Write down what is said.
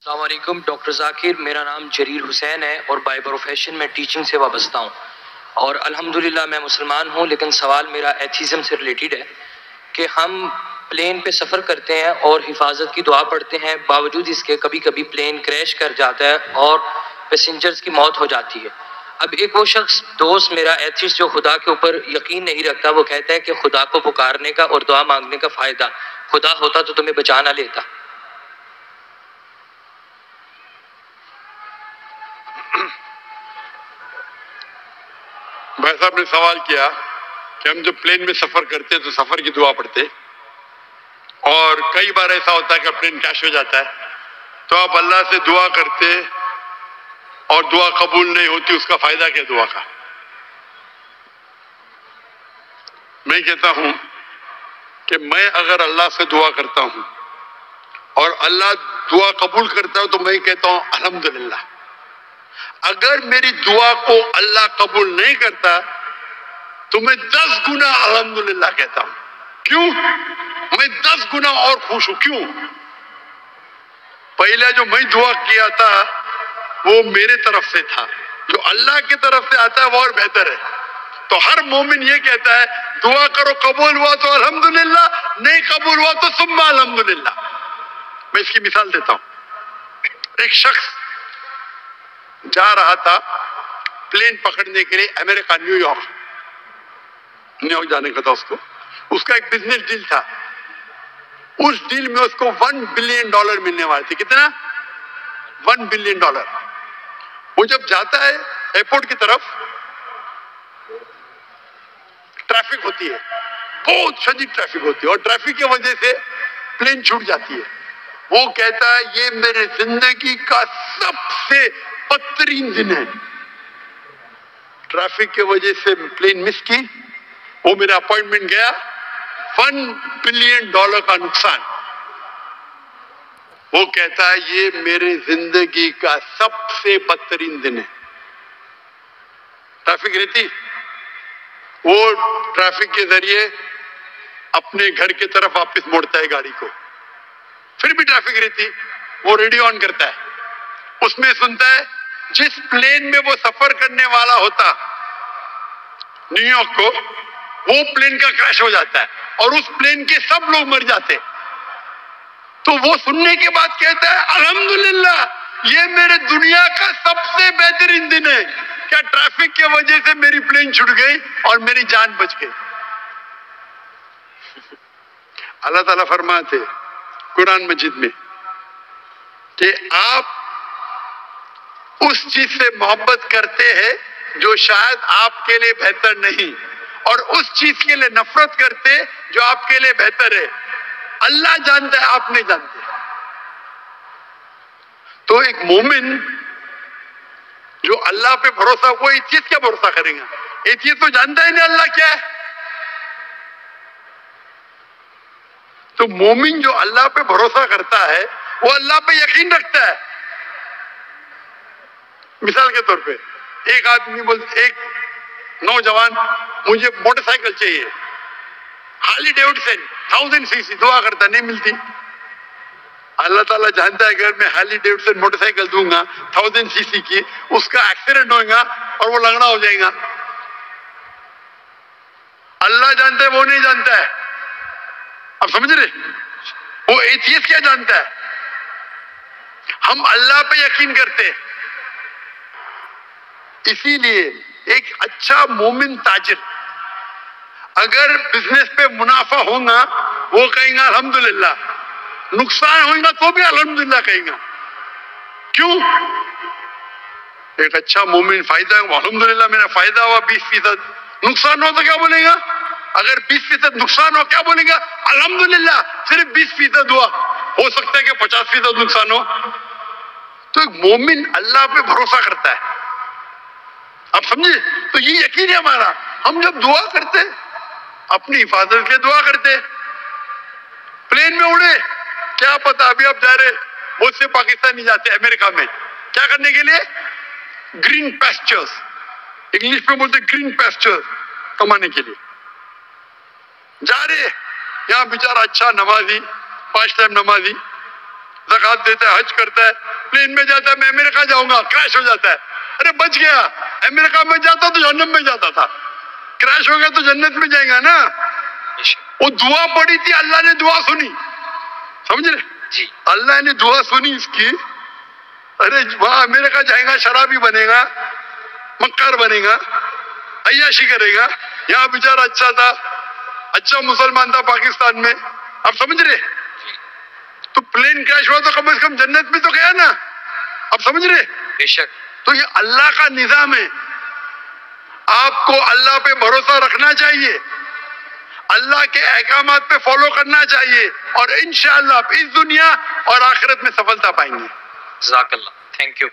السلام علیکم، ڈاکٹر ذاکر میرا نام جریر حسین ہے اور بائی پروفیشن میں ٹیچنگ سے وابستہ ہوں، اور الحمدللہ میں مسلمان ہوں، لیکن سوال میرا ایتھیزم سے ریلیٹڈ ہے کہ ہم پلین پہ سفر کرتے ہیں اور حفاظت کی دعا پڑھتے ہیں، باوجود اس کے کبھی کبھی پلین کریش کر جاتا ہے اور پیسنجرز کی موت ہو جاتی ہے۔ اب ایک وہ شخص دوست میرا ایتھیسٹ جو خدا کے اوپر یقین نہیں رکھتا، وہ کہتا ہے کہ خدا کو پکارنے کا اور دعا مانگنے کا فائدہ، خدا ہوتا تو تمہیں بچا نہ لیتا۔ بھائی صاحب نے سوال کیا کہ ہم جب پلین میں سفر کرتے تو سفر کی دعا پڑھتے، اور کئی بار ایسا ہوتا ہے کہ پلین کریش ہو جاتا ہے تو آپ اللہ سے دعا کرتے اور دعا قبول نہیں ہوتی، اس کا فائدہ کیا دعا کا؟ میں کہتا ہوں کہ میں اگر اللہ سے دعا کرتا ہوں اور اللہ دعا قبول کرتا ہوں تو میں کہتا ہوں الحمدللہ۔ اگر میری دعا کو اللہ قبول نہیں کرتا تو میں 10 گنا الحمدللہ کہتا ہوں۔ کیوں؟ میں 10 گنا اور خوش ہوں۔ کیوں؟ پہلا جو میں دعا کیا تھا وہ میرے طرف سے تھا، جو اللہ کی طرف سے آتا ہے وہ اور بہتر ہے۔ تو ہر مومن یہ کہتا ہے دعا کرو، قبول ہوا تو الحمدللہ، نہیں قبول ہوا تو ثم الحمدللہ۔ میں اس کی مثال دیتا ہوں۔ ایک شخص جا رہا تھا پلین پکڑنے کے لیے امریکہ، نیو یارک جانے کا تھا اس کا ایک بزنس ڈیل تھا۔ اس ڈیل میں اس کو $1 بلین ملنے والے تھے۔ کتنا؟ $1 بلین۔ وہ جب جاتا ہے ایئرپورٹ کی طرف، ٹریفک ہوتی ہے، بہت شدید ٹریفک ہوتی ہے، اور ٹریفک کی وجہ سے پلین چھوٹ جاتی ہے۔ وہ کہتا ہے یہ میرے زندگی کا سب سے بدترین دن ہے۔ ٹریفک کی وجہ سے پلین مس کی، وہ میرا اپوائنٹمنٹ گیا، $1 بلین کا نقصان۔ وہ کہتا ہے یہ میرے زندگی کا سب سے بدترین دن ہے۔ ٹریفک رہتی، وہ ٹریفک کے ذریعے اپنے گھر کی طرف واپس موڑتا ہے گاڑی کو، پھر بھی ٹریفک رہتی، وہ ریڈیو آن کرتا ہے، اس میں سنتا ہے جس پلین میں وہ سفر کرنے والا ہوتا نیو یارک کو، وہ پلین کا کریش ہو جاتا ہے اور اس پلین کے سب لوگ مر جاتے۔ تو وہ سننے کے بعد کہتا ہے الحمدللہ یہ میرے دنیا کا سب سے بہترین دن ہے، کیا ٹریفک کی وجہ سے میری پلین چھوٹ گئی اور میری جان بچ گئی۔ اللہ تعالیٰ فرماتے قرآن مجید میں کہ آپ اس چیز سے محبت کرتے ہیں جو شاید آپ کے لیے بہتر نہیں، اور اس چیز کے لیے نفرت کرتے جو آپ کے لیے بہتر ہے۔ اللہ جانتا ہے، آپ نہیں جانتے۔ تو ایک مومن جو اللہ پہ بھروسہ، وہ اس چیز کیا بھروسہ کرے گا؟ یہ چیز تو جانتا ہی نہیں اللہ کیا ہے۔ تو مومن جو اللہ پہ بھروسہ کرتا ہے وہ اللہ پہ یقین رکھتا ہے۔ مثال کے طور پہ ایک آدمی ایک نوجوان مجھے موٹر سائیکل چاہیے، ہارلی ڈیوڈسن 1000 cc، دعا کرتا نہیں ملتی۔ اللہ تعالیٰ جانتا ہے اگر میں ہارلی ڈیوڈسن موٹر سائیکل دوں گا 1000 cc کی، اس کا ایکسیڈنٹ ہوگا اور وہ لنگڑا ہو جائے گا۔ اللہ جانتا ہے، وہ نہیں جانتا ہے۔ اب سمجھ رہے؟ وہ ایتھیسٹ کیا جانتا ہے؟ ہم اللہ پہ یقین کرتے۔ اسی لیے ایک اچھا مومن تاجر اگر بزنس پہ منافع ہوگا وہ کہیں گا الحمدللہ، نقصان ہوگا تو بھی الحمدللہ کہیں گا۔ کیوں؟ ایک اچھا مومن فائدہ ہے، الحمدللہ میرا فائدہ ہوا 20%، نقصان ہو تو کیا بولے گا؟ اگر 20% نقصان ہو کیا بولے گا؟ الحمدللہ صرف 20% ہوا، ہو سکتا ہے کہ 50% نقصان ہو۔ تو ایک مومن اللہ پہ بھروسہ کرتا ہے۔ آپ سمجھے؟ تو یہ یقین ہے ہمارا۔ ہم جب دعا کرتے اپنی حفاظت کے دعا کرتے، پلین میں اڑے، کیا پتا ابھی آپ جا رہے، بہت سے پاکستانی جاتے امریکہ میں کیا کرنے کے لیے؟ گرین پیسچرز، انگلش میں بولتے گرین پیسچرز کمانے کے لیے جا رہے۔ یہاں بیچارہ اچھا نمازی، 5 ٹائم نمازی، زکات دیتا ہے، حج کرتا ہے، پلین میں جاتا ہے، میں امریکہ جاؤں گا، کریش ہو جاتا ہے، ارے بچ گیا، امریکہ میں جاتا تو جہنم میں جاتا تھا، کریش ہو گیا تو جنت میں جائے گا نا۔ وہ دعا پڑی تھی، اللہ نے دعا سنی، سمجھ رہے جی اللہ نے دعا سنی اس کی، ارے وہاں امریکہ جائے گا، شرابی بنے گا، مکار بنے گا، عیاشی کرے گا، یہاں بیچارہ اچھا تھا، اچھا مسلمان تھا پاکستان میں، آپ سمجھ رہے؟ تو پلین کریش ہوا تو کم از کم جنت میں تو گیا نا، آپ سمجھ رہے؟ بے شک تو یہ اللہ کا نظام ہے، آپ کو اللہ پہ بھروسہ رکھنا چاہیے، اللہ کے احکامات پہ فالو کرنا چاہیے، اور انشاءاللہ آپ اس دنیا اور آخرت میں سفلتا پائیں گے۔ جزاک اللہ، تھینک یو۔